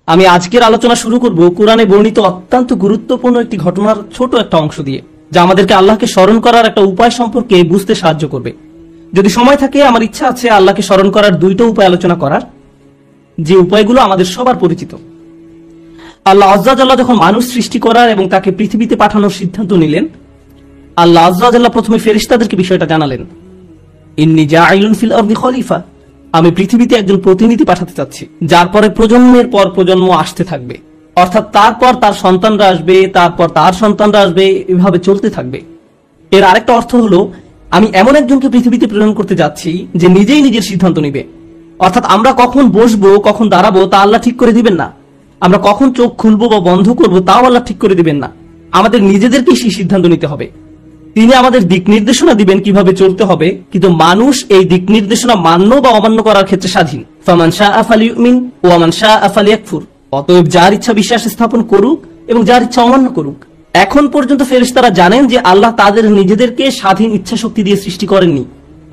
আমি আজকের আলোচনা শুরু করব কোরআনে বর্ণিত অত্যন্ত গুরুত্বপূর্ণ একটি ঘটনার ছোট একটা অংশ দিয়ে, যা আমাদেরকে আল্লাহকে স্মরণ করার একটা উপায় সম্পর্কে বুঝতে সাহায্য করবে। যদি সময় থাকে আমার ইচ্ছা আছে আল্লাহকে স্মরণ করার দুইটা উপায় আলোচনা করার, যে উপায়গুলো আমাদের সবার পরিচিত। আল্লাহ আজ্জা ওয়া জাল্লা যখন মানুষ সৃষ্টি করার এবং তাকে পৃথিবীতে পাঠানোর সিদ্ধান্ত নিলেন, আল্লাহ আজ্জা ওয়া জাল্লা প্রথমে ফেরেশতাদেরকে বিষয়টা জানালেন, ইন্নী জাঈলুন ফিল আরদি খলিফা, আমি পৃথিবীতে একজন প্রতিনিধি পাঠাতে চাচ্ছি, যার পরে প্রজন্মের পর প্রজন্ম আসতে থাকবে, অর্থাৎ তারপর তার সন্তানরা আসবে, তারপর তার সন্তানরা আসবে, এভাবে চলতে থাকবে। এর আরেকটা অর্থ হলো আমি এমন একজনকে পৃথিবীতে প্রেরণ করতে যাচ্ছি যে নিজেই নিজের সিদ্ধান্ত নিবে, অর্থাৎ আমরা কখন বসবো কখন দাঁড়াবো তা আল্লাহ ঠিক করে দিবেন না, আমরা কখন চোখ খুলবো বা বন্ধ করবো তাও আল্লাহ ঠিক করে দিবেন না, আমাদের নিজেদেরকেই সেই সিদ্ধান্ত নিতে হবে। তিনি আমাদের দিক নির্দেশনা দিবেন কিভাবে চলতে হবে, কিন্তু মানুষ এই দিক নির্দেশনা মান্য বা অমান্য করার ক্ষেত্রে স্বাধীন। ফামান শাআ ফালিউমিন ওয়া মান শাআ ফালিয়াকফুর, অতএব যার ইচ্ছা বিশ্বাস স্থাপন করুক এবং যার ইচ্ছা অমান্য করুক। এখন পর্যন্ত ফেরেশতারা জানেন যে আল্লাহ তাদের নিজেদেরকে স্বাধীন ইচ্ছা শক্তি দিয়ে সৃষ্টি করেননি।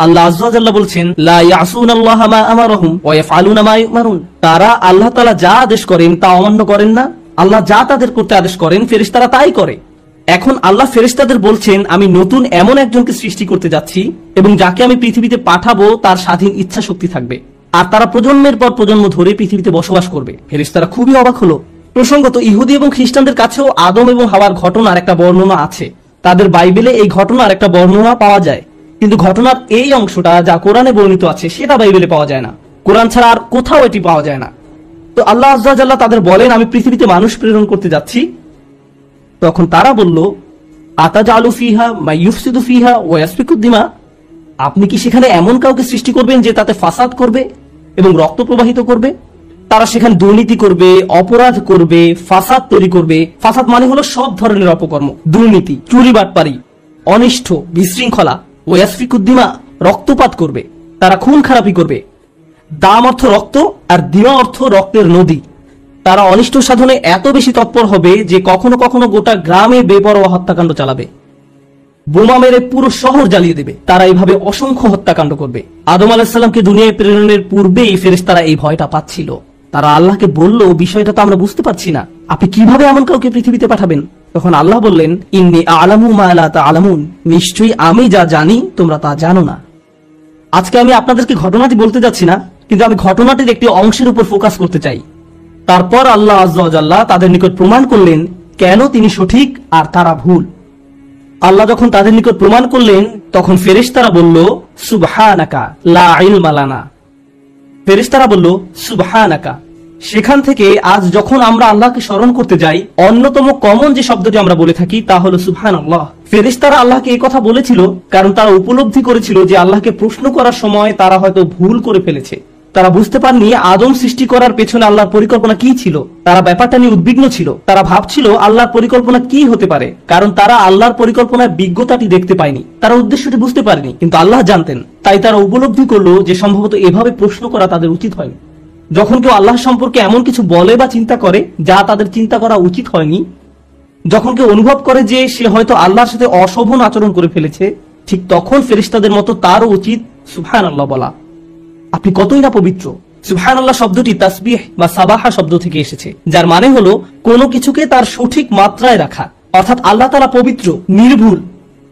আল্লাহ আজ্জা ওয়া জাল্লা বলছেন, লা ইয়াসুনাল্লাহা মা আমারহুম ওয়া ইয়াফআলুনা মা ইউমারুন, তারা আল্লাহ তাআলা যা আদেশ করেন তা অমান্য করেন না, আল্লাহ যা তাদের করতে আদেশ করেন ফেরেশতারা তাই করে। এখন আল্লাহ ফেরেশতাদের বলছেন, আমি নতুন এমন একজনকে সৃষ্টি করতে যাচ্ছি এবং যাকে আমি পৃথিবীতে পাঠাবো তার স্বাধীন ইচ্ছা শক্তি থাকবে, আর তারা প্রজন্মের পর প্রজন্ম ধরে পৃথিবীতে বসবাস করবে। ফেরেশতারা খুবই অবাক হলো। প্রসঙ্গত ইহুদি এবং খ্রিস্টানদের কাছেও আদম এবং হাওয়ার ঘটনার একটা বর্ণনা আছে, তাদের বাইবেলে এই ঘটনার একটা বর্ণনা পাওয়া যায়, কিন্তু ঘটনার এই অংশটা যা কোরআনে বর্ণিত আছে সেটা বাইবেলে পাওয়া যায় না, কোরআন ছাড়া আর কোথাও এটি পাওয়া যায় না। তো আল্লাহ আজ্জা ওয়া জাল্লা তাদের বলেন, আমি পৃথিবীতে মানুষ প্রেরণ করতে যাচ্ছি। তখন তারা বলল, আতাজালু ফিহা মা ইউফসিদু ফিহা ওয়া ইয়াসফিকু দিমা, আপনি কি সেখানে এমন কাউকে সৃষ্টি করবেন যে তাতে ফাসাদ করবে এবং রক্ত প্রবাহিত করবে? তারা সেখানে দুর্নীতি করবে, অপরাধ করবে, ফাসাদ তৈরি করবে। ফাসাদ মানে হলো সব ধরনের অপকর্ম, দুর্নীতি, চুরি বাটপারি, অনিষ্ঠ, বিশৃঙ্খলা। ওয়া ইয়াসফিকু দিমা, রক্তপাত করবে, তারা খুন খারাপি করবে। দাম অর্থ রক্ত আর দিমা অর্থ রক্তের নদী। তারা অনিষ্ট সাধনে এত বেশি তৎপর হবে যে কখনো কখনো গোটা গ্রামে বেপরোয়া হত্যাকাণ্ড চালাবে, বোমা মেরে পুরো শহর জ্বালিয়ে দেবে। তারা এইভাবে অসংখ্য হত্যাকাণ্ড করবে। আদম আলাইহিস সালামকে দুনিয়ায় প্রেরণের পূর্বেই ফেরেশতারা এই ভয়টা পাচ্ছিল। তারা আল্লাহকে বলল, বিষয়টা তো আমরা বুঝতে পারছি না, আপনি কিভাবে এমন কাউকে পৃথিবীতে পাঠাবেন? তখন আল্লাহ বললেন, ইন্নী আ'লামু মা লা তা'লামুন, নিশ্চয়ই আমি যা জানি তোমরা তা জানো না। আজকে আমি আপনাদেরকে ঘটনাটি বলতে যাচ্ছি না, কিন্তু আমি ঘটনাটির একটি অংশের উপর ফোকাস করতে চাই। তারপর আল্লাহ আজ্জা ওয়া জাল্লা তাদের নিকট প্রমাণ করলেন কেন তিনি সঠিক আর তারা ভুল। আল্লাহ যখন তাদের নিকট প্রমাণ করলেন তখন ফেরেশতারা বলল, সুবহানাকা লা ইলমা লানা। ফেরেশতারা বলল, সুবহানাকা। সেখান থেকে আজ যখন আমরা আল্লাহকে স্মরণ করতে যাই, অন্যতম কমন যে শব্দটি আমরা বলে থাকি তা হলো সুবহানাল্লাহ। ফেরেশতারা আল্লাহকে এই কথা বলেছিল কারণ তারা উপলব্ধি করেছিল যে আল্লাহকে প্রশ্ন করার সময় তারা হয়তো ভুল করে ফেলেছে। তারা বুঝতে পারেনি আদম সৃষ্টি করার পেছনে আল্লাহর পরিকল্পনা কি ছিল। তারা ব্যাপারটা নিয়ে উদ্বিগ্ন ছিল। তারা ভাবছিল আল্লাহর পরিকল্পনা কি হতে পারে, কারণ তারা আল্লাহর পরিকল্পনার বিজ্ঞতাটি দেখতে পায়নি, তারা উদ্দেশ্যটি বুঝতে পারেনি, কিন্তু আল্লাহ জানতেন। তাই তারা উপলব্ধি করলো যে সম্ভবত এভাবে প্রশ্ন করা তাদের উচিত হয়নি। যখন কেউ আল্লাহ সম্পর্কে এমন কিছু বলে বা চিন্তা করে যা তাদের চিন্তা করা উচিত হয়নি, যখন কেউ অনুভব করে যে সে হয়তো আল্লাহর সাথে অশোভন আচরণ করে ফেলেছে, ঠিক তখন ফেরেশতাদের মতো তারও উচিত সুবহানাল্লাহ বলা। আপনি কতই না পবিত্র। সুবহানাল্লাহ শব্দটি তাসবিহ বা সাবাহা শব্দ থেকে এসেছে, যার মানে হলো কোনো কিছুকে তার সঠিক মাত্রায় রাখা, অর্থাৎ আল্লাহ তাআলা পবিত্র, নির্ভুল।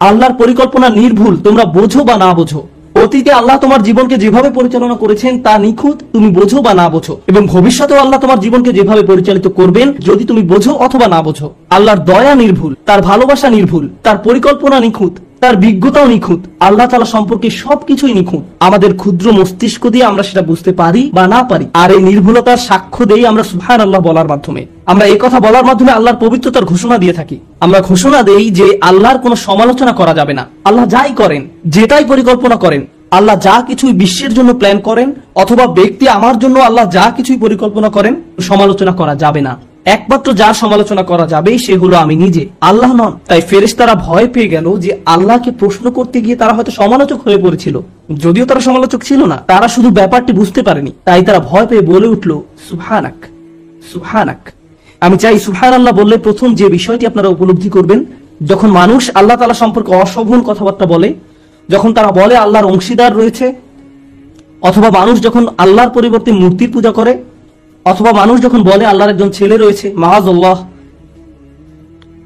আল্লাহর পরিকল্পনা নির্ভুল, তোমরা বোঝো বা না বোঝো। অতীতে আল্লাহ তোমার জীবনকে যেভাবে পরিচালনা করেছেন তা নিখুঁত, তুমি বোঝো বা না বোঝো, এবং ভবিষ্যতেও আল্লাহ তোমার জীবনকে যেভাবে পরিচালিত করবেন যদি তুমি বোঝো অথবা না বোঝো। আল্লাহর দয়া নির্ভুল, তার ভালোবাসা নির্ভুল, তার পরিকল্পনা নিখুঁত, তার বিজ্ঞতাও নিখুঁত। আল্লাহ তাআলা সম্পর্কে সবকিছুই নিখুঁত। আমাদের ক্ষুদ্র মস্তিষ্ক দিয়ে আমরা সেটা বুঝতে পারি বা না পারি, আর এই নির্ভুলতার সাক্ষ্য দেই আমরা সুবহানাল্লাহ বলার মাধ্যমে। আমরা এই কথা বলার মাধ্যমে আল্লাহর পবিত্রতার ঘোষণা দিয়ে থাকি। আমরা ঘোষণা দেই যে আল্লাহর কোনো সমালোচনা করা যাবে না। আল্লাহ যাই করেন, যেটাই পরিকল্পনা করেন, আল্লাহ যা কিছুই বিশ্বের জন্য প্ল্যান করেন অথবা ব্যক্তি আমার জন্য আল্লাহ যা কিছুই পরিকল্পনা করেন, সমালোচনা করা যাবে না। একমাত্র যার সমালোচনা করা যাবে সে হলো আমি নিজে, আল্লাহ নন। তাই ফেরেশতারা ভয় পেয়ে গেল যে আল্লাহকে প্রশ্ন করতে গিয়ে তারা হয়তো সমালোচক হয়ে পড়েছিল। যদিও তারা সমালোচক ছিল না, তারা শুধু ব্যাপারটি বুঝতে পারেনি। তাই তারা ভয় পেয়ে বলে উঠল, সুবহানাক সুবহানাক। আমি চাই সুবহানাল্লাহ বললে প্রথম যে বিষয়টি আপনারা উপলব্ধি করবেন, যখন মানুষ আল্লাহ তাআলা সম্পর্কে অশোভন কথাবার্তা বলে, যখন তারা বলে আল্লাহর অংশীদার রয়েছে, অথবা মানুষ যখন আল্লাহর পরিবর্তে মূর্তির পূজা করে, অথবা মানুষ যখন বলে আল্লাহর একজন ছেলে রয়েছে, মাআযাল্লাহ,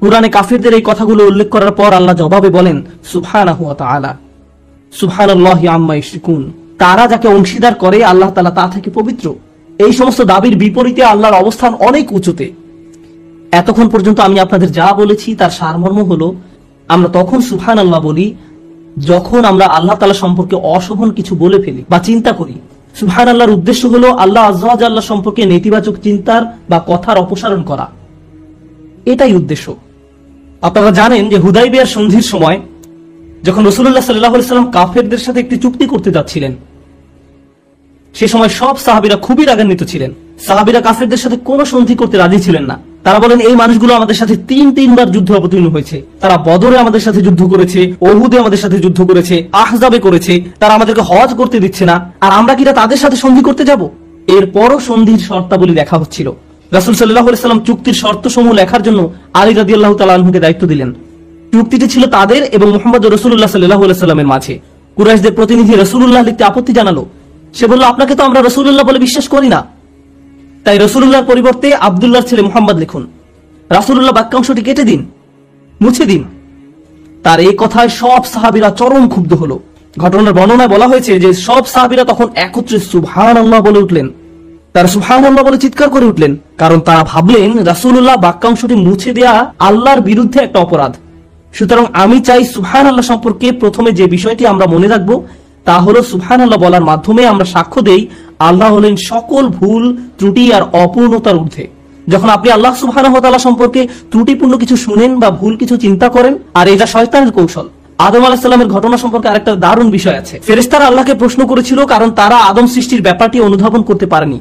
কুরআনে কাফিরদের এই কথাগুলো উল্লেখ করার পর আল্লাহ জবাবে বলেন সুবহানাহু ওয়া তাআলা, সুবহানাল্লাহি আম্মা ইউশরিকুন। তারা যাকে অংশীদার করে আল্লাহ তাআলা তা থেকে পবিত্র। এই সমস্ত দাবির বিপরীতে আল্লাহর অবস্থান অনেক উঁচুতে। এতক্ষণ পর্যন্ত আমি আপনাদের যা বলেছি তার সারমর্ম হলো, আমরা তখন সুবহানাল্লাহ বলি যখন আমরা আল্লাহ তাআলা সম্পর্কে অশোভন কিছু বলে ফেলি বা চিন্তা করি। সুবহানাল্লাহর উদ্দেশ্য হলো আল্লাহ আযজা ওয়া জাল্লা সম্পর্কে নেতিবাচক চিন্তার বা কথার অপসারণ করা, এটাই উদ্দেশ্য। আপনারা জানেন যে হুদাইবিয়ার সন্ধির সময় যখন রাসূলুল্লাহ সাল্লাল্লাহু আলাইহি ওয়াসাল্লাম কাফেরদের সাথে একটি চুক্তি করতে যাচ্ছিলেন, সে সময় সব সাহাবীরা খুবই রাগান্বিত ছিলেন। সাহাবীরা কাফেরদের সাথে কোনো সন্ধি করতে রাজি ছিলেন না। তারা বলেন, এই মানুষগুলো আমাদের সাথে তিনবার যুদ্ধে অবতীর্ণ হয়েছে। তারা বদরে আমাদের সাথে যুদ্ধ করেছে, উহুদে আমাদের সাথে যুদ্ধ করেছে, আহজাবে করেছে। তারা আমাদেরকে হজ করতে দিচ্ছে না, আর আমরা কিনা তাদের সাথে সন্ধি করতে যাব? এরপরও সন্ধির শর্তাবলী লেখা হচ্ছিল। রাসূল সাল্লাল্লাহু আলাইহি ওয়াসাল্লাম চুক্তির শর্তসমূহ লেখার জন্য আলী রাদিয়াল্লাহু তাআলা আনহুকে দায়িত্ব দিলেন। চুক্তিটি ছিল তাদের এবং মুহাম্মদ রাসূলুল্লাহ সাল্লাল্লাহু আলাইহি ওয়াসাল্লামের মাঝে। কুরাইশদের প্রতিনিধি রাসূলুল্লাহ লিখতে আপত্তি জানালো। সে বলল, আপনাকে তো আমরা রাসূলুল্লাহ বলে বিশ্বাস করি না, তাই রাসূলুল্লাহর পরিবর্তে আব্দুল্লাহর ছেলে মুহাম্মদ লিখুন। রাসূলুল্লাহ বাক্যাংশটি কেটে দিন, মুছে দিন। তার এই কথায় সব সাহাবীরা চরম ক্ষুব্ধ হলো। ঘটনার বর্ণনায় বলা হয়েছে যে সব সাহাবীরা তখন একত্রে সুবহানাল্লাহ বলে উঠলেন। তারা সুবহানাল্লাহ বলে চিৎকার করে উঠলেন, কারণ তারা ভাবলেন রাসূলুল্লাহ বাক্যাংশটি মুছে দেয়া আল্লাহর বিরুদ্ধে একটা অপরাধ। সুতরাং আমি চাই সুবহানাল্লাহ সম্পর্কে প্রথমে যে বিষয়টি আমরা মনে রাখবো তা হলো সুবহানাল্লাহ বলার মাধ্যমে আমরা সাক্ষ্য দেই আল্লাহ হলেন সকল ভুল, ত্রুটি আর অপূর্ণতার ঊর্ধ্বে। যখন আপনি আল্লাহ সুবহানাহু ওয়া তাআলা সম্পর্কে ত্রুটিপূর্ণ কিছু শুনেন বা ভুল কিছু চিন্তা করেন, আর এটা শয়তানের কৌশল। আদম আলাইহিস সালামের ঘটনা সম্পর্কে আরেকটা দারুণ বিষয় আছে। ফেরেশতারা আল্লাহকে প্রশ্ন করেছিল কারণ তারা আদম সৃষ্টির ব্যাপারটি অনুধাবন করতে পারেনি।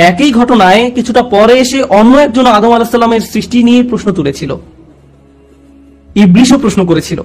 একই ঘটনায় কিছুটা পরে এসে অন্য একজন আদম আলাইহিস সালামের সৃষ্টি নিয়ে প্রশ্ন তুলেছিল। ইবলিসও প্রশ্ন করেছিল।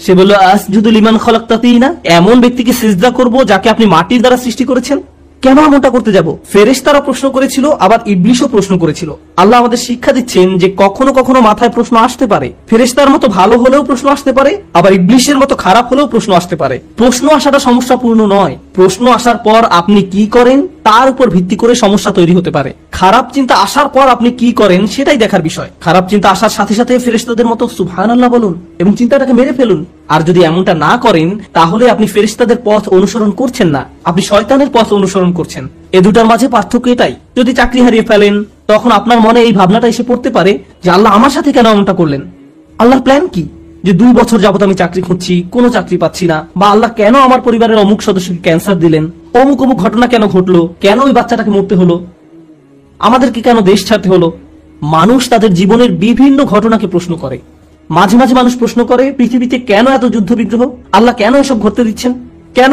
সে বলল, আসজুদু লিমান খালাকতা তিনা, এমন ব্যক্তিকে সিজদা করব যাকে আপনি মাটির দ্বারা সৃষ্টি করেছেন? কেন এমনটা করতে যাব? ফেরেশতারা প্রশ্ন করেছিল, আবার ইবলিসও প্রশ্ন করেছিল। আল্লাহ আমাদের শিক্ষা দিচ্ছেন যে কখনো কখনো মাথায় প্রশ্ন আসতে পারে। ফেরেশতার মতো ভালো হলেও প্রশ্ন আসতে পারে, আবার ইবলিসের মতো খারাপ হলেও প্রশ্ন আসতে পারে। প্রশ্ন আসাটা সমস্যাপূর্ণ নয়। প্রশ্ন আসার পর আপনি কি করেন তার উপর ভিত্তি করে সমস্যা তৈরি হতে পারে। খারাপ চিন্তা আসার পর আপনি কি করেন সেটাই দেখার বিষয়। খারাপ চিন্তা আসার সাথে সাথে ফেরেশতাদের মতো সুবহানাল্লাহ বলুন এবং চিন্তাটাকে মেরে ফেলুন। আর যদি এমনটা না করেন তাহলে আপনি ফেরেশতাদের পথ অনুসরণ করছেন না, আপনি শয়তানের পথ অনুসরণ করছেন। এ দুটার মাঝে পার্থক্য এটাই। যদি চাকরি হারিয়ে ফেলেন তখন আপনার মনে এই ভাবনাটা এসে পড়তে পারে যে আল্লাহ আমার সাথে কেন এমনটা করলেন? আল্লাহর প্ল্যান কি? যে 2 বছর যাবত আমি চাকরি খুঁজছি, কোনো চাকরি পাচ্ছি না, বা আল্লাহ কেন আমার পরিবারের অমুক সদস্যকে ক্যান্সার দিলেন, অমুক অমুক ঘটনা কেন ঘটলো, কেন ওই বাচ্চাটাকে মরতে হলো, আমাদেরকে কেন দেশ ছাড়তে হলো? মানুষ তাদের জীবনের বিভিন্ন ঘটনাকে প্রশ্ন করে। মাঝে মাঝে মানুষ প্রশ্ন করে, পৃথিবীতে কেন এত যুদ্ধ বিগ্রহ? আল্লাহ কেন এসব ঘটতে দিচ্ছেন? কেন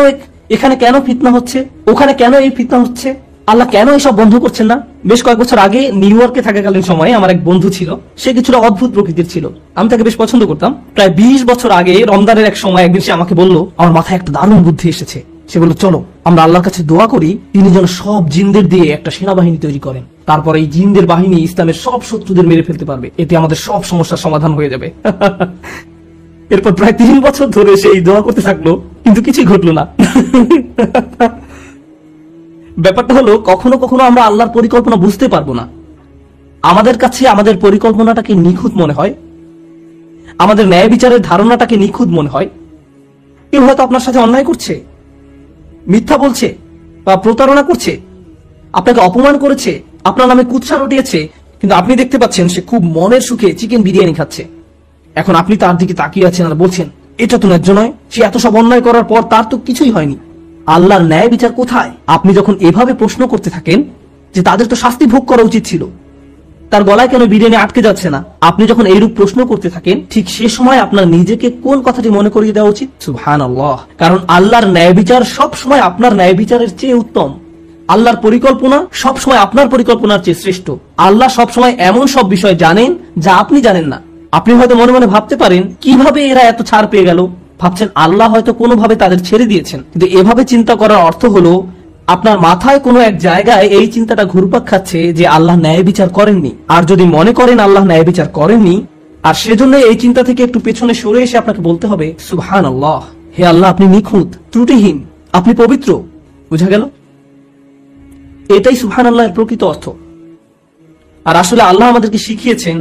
এখানে কেন ফিতনা হচ্ছে, ওখানে কেন এই ফিতনা হচ্ছে? আল্লাহ কেন এসব বন্ধ করছেন না? বেশ কয়েক বছর আগে নিউ ইয়র্কে থাকাকালীন সময়ে আমার এক বন্ধু ছিল। সে কিছুটা অদ্ভুত প্রকৃতির ছিল, আমি তাকে বেশ পছন্দ করতাম। প্রায় 20 বছর আগে রমজানের এক সময় একদিন সে আমাকে বলল, আমার মাথায় একটা দারুণ বুদ্ধি এসেছে। সে বলল, চলো আমরা আল্লাহর কাছে দোয়া করি তিনি যেন সব জিনদের দিয়ে একটা সেনাবাহিনী তৈরি করেন। তারপর এই জিনদের বাহিনী ইসলামের সব শত্রুদের মেরে ফেলতে পারবে, এতে আমাদের সব সমস্যার সমাধান হয়ে যাবে। এরপর প্রায় 3 বছর ধরে সে এই দোয়া করতে থাকলো, কিন্তু কিছুই ঘটলো না। ব্যাপারটা হলো, কখনো কখনো আমরা আল্লাহর পরিকল্পনা বুঝতে পারবো না। আমাদের কাছে আমাদের পরিকল্পনাটাকে নিখুঁত মনে হয়, আমাদের ন্যায় বিচারের ধারণাটাকে নিখুঁত মনে হয়। কেউ হয়তো আপনার সাথে অন্যায় করছে, মিথ্যা বলছে বা প্রতারণা করছে, আপনাকে অপমান করেছে, আপনার নামে কুৎসা রটিয়েছে, কিন্তু আপনি দেখতে পাচ্ছেন সে খুব মনের সুখে চিকেন বিরিয়ানি খাচ্ছে। এখন আপনি তার দিকে তাকিয়ে আছেন আর বলছেন, এটা তো ন্যায্য নয়, সে এত সব অন্যায় করার পর তার তো কিছুই হয়নি। আল্লাহর ন্যায় বিচার কোথায়? আপনি যখন এভাবে প্রশ্ন করতে থাকেন যে তাদের তো শাস্তি ভোগ করা উচিত ছিল, তার গলায় কেন বিরিয়ানি আটকে যাচ্ছে না, আপনি যখন এইরূপ প্রশ্ন করতে থাকেন, ঠিক সে সময় আপনার নিজেকে কোন কথাটি মনে করিয়ে দেওয়া উচিত? সুবহানাল্লাহ। কারণ আল্লাহর ন্যায় বিচার সব সময় আপনার ন্যায় বিচারের চেয়ে উত্তম। আল্লাহর পরিকল্পনা সব সময় আপনার পরিকল্পনার চেয়ে শ্রেষ্ঠ। আল্লাহ সব সময় এমন সব বিষয় জানেন যা আপনি জানেন না। আপনি হয়তো মনে মনে ভাবতে পারেন, কিভাবে এরা এত ছাড় পেয়ে গেল? ভাবছেন আল্লাহ হয়তো কোনোভাবে তাদের ছেড়ে দিয়েছেন, কিন্তু এভাবে চিন্তা করার অর্থ হলো আপনার মাথায় কোনো এক জায়গায় এই চিন্তাটা ঘুরপাক খাচ্ছে যে আল্লাহ ন্যায় বিচার করেননি। আর যদি মনে করেন আল্লাহ ন্যায় বিচার করেননি, আর সেজন্য এই চিন্তা থেকে একটু পেছনে সরে এসে আপনাকে বলতে হবে, সুবহানাল্লাহ, হে আল্লাহ আপনি নিখুঁত, ত্রুটিহীন, আপনি পবিত্র। বুঝা গেল? এটাই সুবহানাল্লাহর প্রকৃত অর্থ। আর আসলে আল্লাহ আমাদেরকে শিখিয়েছেন,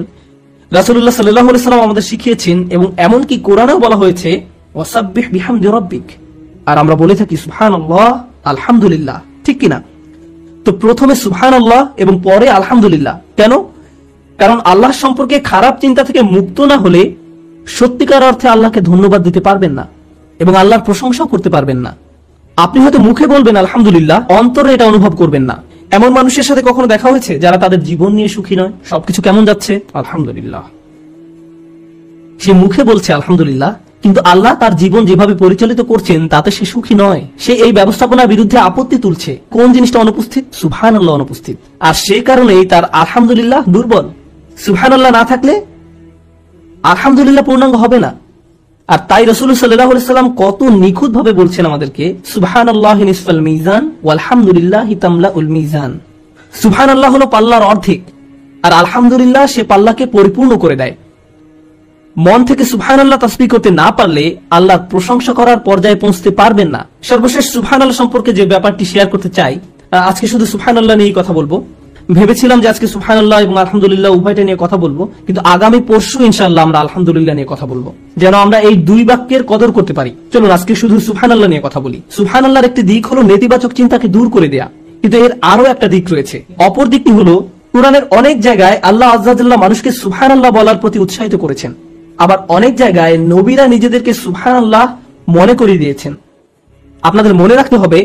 রাসূলুল্লাহ সাল্লাল্লাহু আলাইহি ওয়াসাল্লাম আমাদের শিখিয়েছেন, এবং এমনকি কোরআনেও বলা হয়েছে ওয়াসাব্বিহ বিহামদি রাব্বিক। আর আমরা বলে থাকি সুবহানাল্লাহ, আলহামদুলিল্লাহ, ঠিক কিনা? তো প্রথমে সুবহানাল্লাহ এবং পরে আলহামদুলিল্লাহ। কেন? কারণ আল্লাহ সম্পর্কে খারাপ চিন্তা থেকে মুক্ত না হলে সত্যিকার অর্থে আল্লাহকে ধন্যবাদ দিতে পারবেন না এবং আল্লাহর প্রশংসা করতে পারবেন না। আপনি হয়তো মুখে বলবেন আলহামদুলিল্লাহ, অন্তরে এটা অনুভব করবেন না। এমন মানুষের সাথে কখনো দেখা হয়েছে যারা তাদের জীবন নিয়ে সুখী নয়? সবকিছু কেমন যাচ্ছে? আলহামদুলিল্লাহ। সে মুখে বলছে আলহামদুলিল্লাহ, কিন্তু আল্লাহ তার জীবন যেভাবে পরিচালিত করছেন তাতে সে সুখী নয়। সে এই ব্যবস্থাপনার বিরুদ্ধে আপত্তি তুলছে। কোন জিনিসটা অনুপস্থিত? সুবহানাল্লাহ অনুপস্থিত। আর সেই কারণেই তার আলহামদুলিল্লাহ দুর্বল। সুবহানাল্লাহ না থাকলে আলহামদুলিল্লাহ পূর্ণাঙ্গ হবে না। আর তাই রাসূলুল্লাহ সাল্লাল্লাহু আলাইহি ওয়াসাল্লাম কত নিখুঁত ভাবে বলছেন আমাদেরকে, সুবহানাল্লাহি নিসফাল মিজান ওয়ালহামদুলিল্লাহি তামলাউল মিজান। সুবহানাল্লাহ হলো পাল্লার অর্ধেক, আর আলহামদুলিল্লাহ সে পাল্লাকে পরিপূর্ণ করে দেয়। মন থেকে সুবহানাল্লাহ তাসবিহ করতে না পারলে আল্লাহর প্রশংসা করার পর্যায়ে পৌঁছতে পারবেন না। সর্বশেষ সুবহানাল্লাহ সম্পর্কে যে ব্যাপারটি শেয়ার করতে চাই, আজকে শুধু সুবহানাল্লাহ নিয়ে কথা বলবো। ভেবেছিলাম যে আজকে সুবহানাল্লাহ এবং আলহামদুলিল্লাহ উভয়টা নিয়ে কথা বলবো, কিন্তু আগামী পরশু ইনশাআল্লাহ আমরা আলহামদুলিল্লাহ নিয়ে কথা বলবো, যেন আমরা এই দুই বাক্যের কদর করতে পারি। চলুন আজকে শুধু সুবহানাল্লাহ নিয়ে কথা বলি। সুবহানাল্লাহর একটি দিক হলো নেতিবাচক চিন্তাকে দূর করে দেয়া, কিন্তু এর আরো একটা দিক রয়েছে। অপর দিকটি হলো কোরআনের অনেক জায়গায় আল্লাহ আযজা ওয়াজাল্লাহ মানুষকে সুবহানাল্লাহ বলার প্রতি উৎসাহিত করেছেন, আবার অনেক জায়গায় নবীরা নিজেদেরকে সুবহানাল্লাহ মনে করিয়ে দিয়েছেন। আপনাদের মনে রাখতে হবে,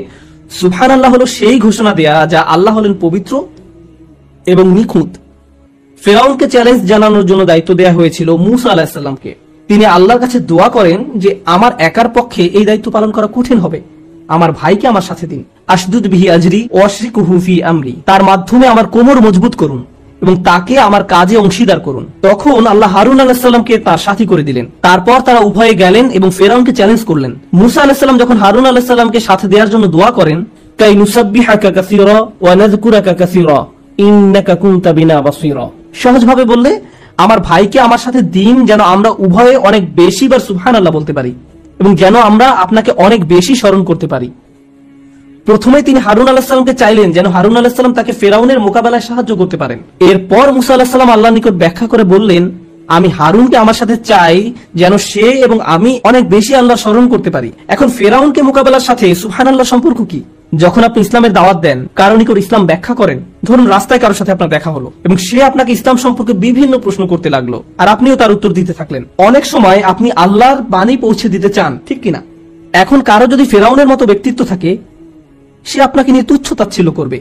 সুবহানাল্লাহ হলো সেই ঘোষণা দেয়া যা আল্লাহ হলেন পবিত্র এবং নিখুঁত। ফেরাউনকে চ্যালেঞ্জ জানানোর জন্য দায়িত্ব দেয়া হয়েছিল মূসা আলাইহিস সালামকে। তিনি আল্লাহর কাছে দোয়া করেন যে আমার একার পক্ষে এই দায়িত্ব পালন করা কঠিন হবে, আমার ভাইকে আমার সাথে দিন। আশদুদ বিহি আজরি ওয়াশরিকুহু ফি আমরি, তার মাধ্যমে আমার কোমর মজবুত করুন এবং তাকে আমার কাজে অংশীদার করুন। তখন আল্লাহ হারুন আলাইহিস সালামকে তার সাথী করে দিলেন। তারপর তারা উভয়ে গেলেন এবং ফেরাউনকে চ্যালেঞ্জ করলেন। মূসা আলাইহিস সালাম যখন হারুন আলাইহিস সালামকে সাথে দেওয়ার জন্য দোয়া করেন, কাই নুসাব্বিহাকা কাসীরা ওয়া নাযকুরাকা কাসীরা ইন্নাকা কুনতা বিনা বাসীরা, সহজভাবে বললে আমার ভাইকে আমার সাথে দিন যেন আমরা উভয়ে অনেক বেশিবার সুবহানাল্লাহ বলতে পারি এবং যেন আমরা আপনাকে অনেক বেশি স্মরণ করতে পারি। প্রথমে তিনি হারুন আলাইহিস সালামকে চাইলেন যেন হারুন আলাইহিস সালাম তাকে ফেরাউনের মোকাবেলায় সাহায্য করতে পারেন। এরপর মূসা আলাইহিস সালাম আল্লাহর নিকট ব্যাখ্যা করে বললেন, আমি হারুনকে আমার সাথে চাই যেন সে এবং আমি অনেক বেশি আল্লাহ স্মরণ করতে পারি। এখন ফেরাউনকে মোকাবেলার সাথে সুবহানাল্লাহ সম্পর্ক কি? যখন আপনি ইসলামের দাওয়াত দেন, কারো নিকট ইসলাম ব্যাখ্যা করেন, ধরুন রাস্তায় কারোর সাথে আপনার দেখা হলো এবং সে আপনাকে ইসলাম সম্পর্কে বিভিন্ন প্রশ্ন করতে লাগলো, আর আপনিও তার উত্তর দিতে থাকলেন। অনেক সময় আপনি আল্লাহর বাণী পৌঁছে দিতে চান, ঠিক কিনা? এখন কারো যদি ফেরাউনের মতো ব্যক্তিত্ব থাকে, সে আপনাকে নিয়ে তুচ্ছ তাচ্ছিল্য করবে,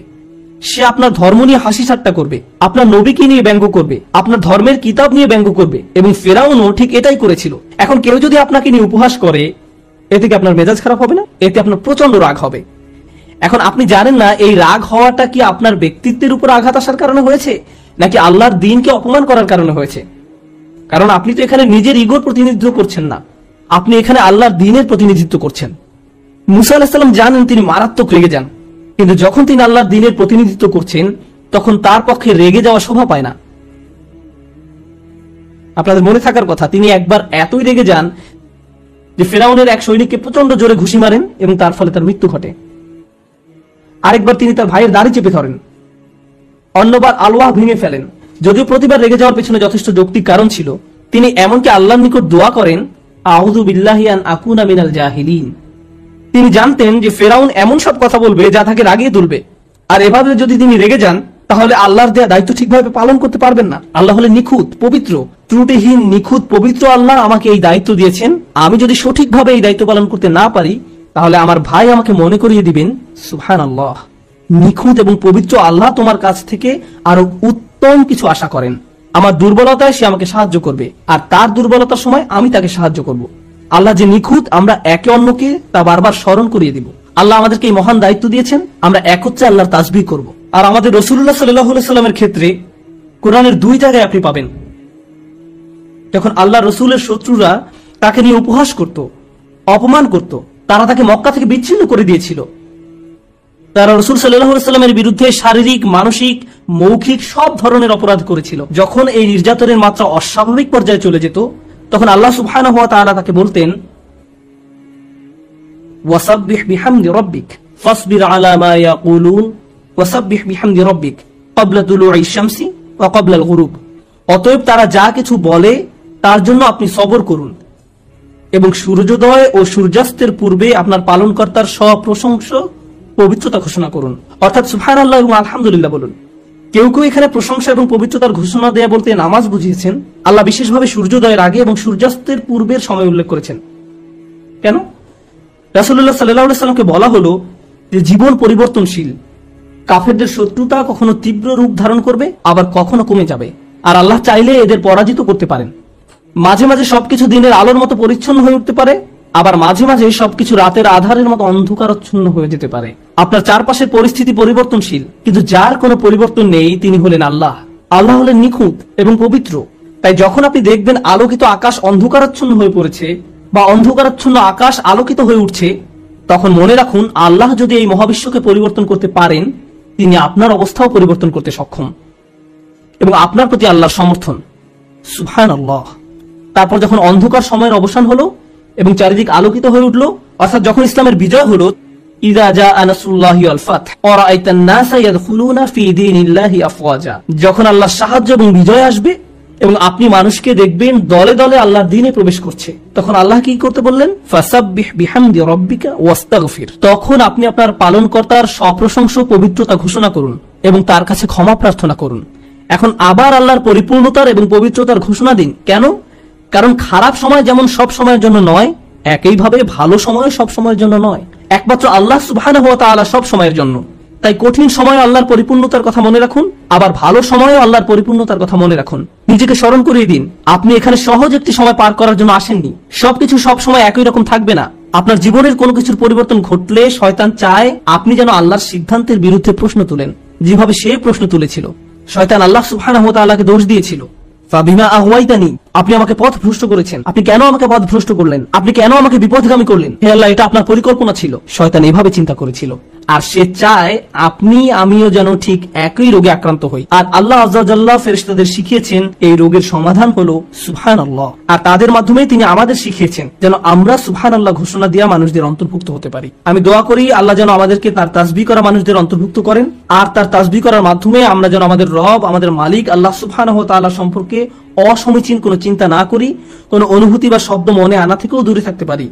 সে আপনার ধর্ম নিয়ে হাসি ঠাট্টা করবে, আপনার নবীকে নিয়ে ব্যঙ্গ করবে, আপনার ধর্মের কিতাব নিয়ে ব্যঙ্গ করবে, এবং ফেরাউনও ঠিক এটাই করেছিল। এখন কেউ যদি আপনাকে নিয়ে উপহাস করে, এতে কি আপনার মেজাজ খারাপ হবে না? এতে আপনার প্রচন্ড রাগ হবে। এখন আপনি জানেন না এই রাগ হওয়াটা কি আপনার ব্যক্তিত্বের উপর আঘাত আসার কারণে হয়েছে, নাকি আল্লাহর দ্বীনকে অপমান করার কারণে হয়েছে? কারণ আপনি তো এখানে নিজের ইগোর প্রতিনিধিত্ব করছেন না, আপনি এখানে আল্লাহর দ্বীনের প্রতিনিধিত্ব করছেন। মূসা আলাইহিস সালাম জানেন তিনি মারাত্মক রেগে যান, কিন্তু যখন তিনি আল্লাহর দ্বীনের প্রতিনিধিত্ব করছেন তখন তার পক্ষে রেগে যাওয়া শোভা পায় না। আপনাদের মনে থাকার কথা, তিনি একবার এতই রেগে যান যে ফেরাউনের এক সৈনিককে প্রচন্ড জোরে ঘুষি মারেন এবং তার ফলে তার মৃত্যু ঘটে। আরেকবার তিনি তার ভাইয়ের দাড়ি চেপে ধরেন, অন্যবার আলওয়াহ ভেঙে ফেলেন। যদিও প্রতিবার রেগে যাওয়ার পেছনে যথেষ্ট যৌক্তিক কারণ ছিল, তিনি এমনকি আল্লাহর নিকট দোয়া করেন, আউযু বিল্লাহি আন আকুনা মিনাল জাহিলিন। তিনি জানতেন যে ফেরাউন এমন সব কথা বলবে যা তাকে রাগিয়ে তুলবে, আর এভাবে যদি তিনি রেগে যান তাহলে আল্লাহর দেয়া দায়িত্ব ঠিকভাবে পালন করতে পারবেন না। আল্লাহ হলেন নিখুঁত, পবিত্র, ত্রুটিহীন, নিখুঁত, পবিত্র। আল্লাহ আমাকে এই দায়িত্ব দিয়েছেন, আমি যদি সঠিকভাবে এই দায়িত্ব পালন করতে না পারি তাহলে আমার ভাই আমাকে মনে করিয়ে দিবেন সুবহানাল্লাহ। নিখুঁত এবং পবিত্র আল্লাহ তোমার কাছ থেকে আরো উত্তম কিছু আশা করেন। আমার দুর্বলতায় সে আমাকে সাহায্য করবে, আর তার দুর্বলতার সময় আমি তাকে সাহায্য করব। আল্লাহ যে নিখুঁত, আমরা একে অন্যকে তা বারবার স্মরণ করিয়ে দিব। আল্লাহ আমাদেরকে এই মহান দায়িত্ব দিয়েছেন, আমরা একত্রে আল্লাহর তাসবিহ করব। আর আমাদের রাসূলুল্লাহ সাল্লাল্লাহু আলাইহি সাল্লামের ক্ষেত্রে কোরআনের দুই জায়গায় আপনি পাবেন যখন আল্লাহ রসুলের শত্রুরা তাকে নিয়ে উপহাস করত, অপমান করত, তারা তাকে মক্কা থেকে বিচ্ছিন্ন করে দিয়েছিল। তারা রাসূল সাল্লাল্লাহু আলাইহি সাল্লামের বিরুদ্ধে শারীরিক, মানসিক, মৌখিক সব ধরনের অপরাধ করেছিল। যখন এই নির্যাতনের মাত্রা অস্বাভাবিক পর্যায়ে চলে যেত, তখন আল্লাহ সুবহানাহু ওয়া তাআলা তাকে বলতেন, ওয়াসাব্বিহ বিহামদি রাব্বিক ফাসবির আলা মা ইয়াকুলুন ওয়াসাব্বিহ বিহামদি রাব্বিক ক্বাবলা তুলুইশ শামসি ওয়া ক্বাবলাল গুরুব। অতএব তারা যা কিছু বলে তার জন্য আপনি সবর করুন এবং সূর্যোদয় ও সূর্যাস্তের পূর্বে আপনার পালনকর্তার সপ্রশংসা পবিত্রতা ঘোষণা করুন, অর্থাৎ সুবহানাল্লাহ এবং আলহামদুলিল্লাহ বলুন। কেউ কেউ এখানে প্রশংসা এবং পবিত্রতার ঘোষণা দেয়া বলতে নামাজ বুঝিয়েছেন। আল্লাহ বিশেষভাবে সূর্যোদয়ের আগে এবং সূর্যাস্তের পূর্বের সময় উল্লেখ করেছেন। কেন? রাসূলুল্লাহ সাল্লাল্লাহু আলাইহি ওয়াসাল্লামকে বলা হলো যে জীবন পরিবর্তনশীল, কাফেরদের শত্রুতা কখনো তীব্র রূপ ধারণ করবে, আবার কখনো কমে যাবে, আর আল্লাহ চাইলে এদের পরাজিত করতে পারেন। মাঝে মাঝে সবকিছু দিনের আলোর মতো পরিচ্ছন্ন হয়ে উঠতে পারে, আবার মাঝে মাঝে সবকিছু রাতের আধারের মতো অন্ধকারাচ্ছন্ন হয়ে যেতে পারে। আপনার চারপাশের পরিস্থিতি পরিবর্তনশীল, কিন্তু যার কোনো পরিবর্তন নেই তিনি হলেন আল্লাহ। আল্লাহ হলেন নিখুঁত এবং পবিত্র। তাই যখন আপনি দেখবেন আলোকিত আকাশ অন্ধকারাচ্ছন্ন হয়ে পড়েছে বা অন্ধকারাচ্ছন্ন আকাশ আলোকিত হয়ে উঠছে, তখন মনে রাখুন আল্লাহ যদি এই মহাবিশ্বকে পরিবর্তন করতে পারেন, তিনি আপনার অবস্থাও পরিবর্তন করতে সক্ষম এবং আপনার প্রতি আল্লাহর সমর্থন। সুবহানাল্লাহ। তারপর যখন অন্ধকার সময়ের অবসান হলো এবং চারিদিক আলোকিত হয়ে উঠলো, অর্থাৎ যখন ইসলামের বিজয় হলো, ইযা জাআ নাসরুল্লাহি ওয়াল ফাতহ ওয়া রাআইতান নাসা ইয়াদখুলুনা ফি দীনিল্লাহি আফওয়াজা, যখন আল্লাহর সাহায্য এবং বিজয় আসবে এবং আপনি মানুষকে দেখবেন দলে দলে আল্লাহর দ্বীনে প্রবেশ করছে, তখন আল্লাহ কি করতে বললেন? ফাসাব্বিহ বিহামদি রাব্বিকা ওয়াস্তাগফির। তখন আপনি আপনার পালনকর্তার সপ্রশংসা পবিত্রতা ঘোষণা করুন এবং তার কাছে ক্ষমা প্রার্থনা করুন। এখন আবার আল্লাহর পরিপূর্ণতার এবং পবিত্রতার ঘোষণা দিন। কেন? কারণ খারাপ সময় যেমন সব সময়ের জন্য নয়, একইভাবে ভালো সময় সব সময়ের জন্য নয়। একমাত্র আল্লাহ সুবহানাহু ওয়া তাআলা সব সময়ের জন্য। তাই কঠিন সময় আল্লাহর পরিপূর্ণতার কথা মনে রাখুন, আবার ভালো সময়ও আল্লাহর পরিপূর্ণতার কথা মনে রাখুন। নিজেকে স্মরণ করিয়ে দিন আপনি এখানে সহজ একটি সময় পার করার জন্য আসেননি। সবকিছু সব সময় একই রকম থাকবে না। আপনার জীবনের কোনো কিছুর পরিবর্তন ঘটলে শয়তান চায় আপনি যেন আল্লাহর সিদ্ধান্তের বিরুদ্ধে প্রশ্ন তুলেন, যেভাবে সে প্রশ্ন তুলেছিল। শয়তান আল্লাহ সুবহানাহু ওয়া তাআলাকে দোষ দিয়েছিল, ফাবিমা আহওয়াইতানি, আপনি আমাকে পথ ভ্রষ্ট করেছেন, আপনি কেন আমাকে পথ ভ্রষ্ট করলেন, আপনি কেন আমাকে বিপথগামী করলেন, হে আল্লাহ এটা আপনার পরিকল্পনা ছিল। শয়তান এভাবে চিন্তা করেছিল, আর সে চায় আপনি আমিও যেন ঠিক একই রোগে আক্রান্ত হই। আর আল্লাহ আযজা ওয়া জাল্লা ফেরেশতাদের শিখিয়েছেন এই রোগের সমাধান হলো সুবহানাল্লাহ, আর তাদের মাধ্যমে তিনি আমাদের শিখিয়েছেন যেন আমরা সুবহানাল্লাহ ঘোষণা দিয়া মানুষদের অন্তর্ভুক্ত হতে পারি। আমি দোয়া করি আল্লাহ যেন আমাদেরকে তার তাসবিহ করা মানুষদের অন্তর্ভুক্ত করেন, আর তার তাসবিহ করার মাধ্যমে আমরা যেন আমাদের রব, আমাদের মালিক আল্লাহ সুবহানাহু ওয়া তাআলা সম্পর্কে অসমীচীন কোনো চিন্তা না করি, কোনো অনুভূতি বা শব্দ মনে আনা থেকেও দূরে থাকতে পারি।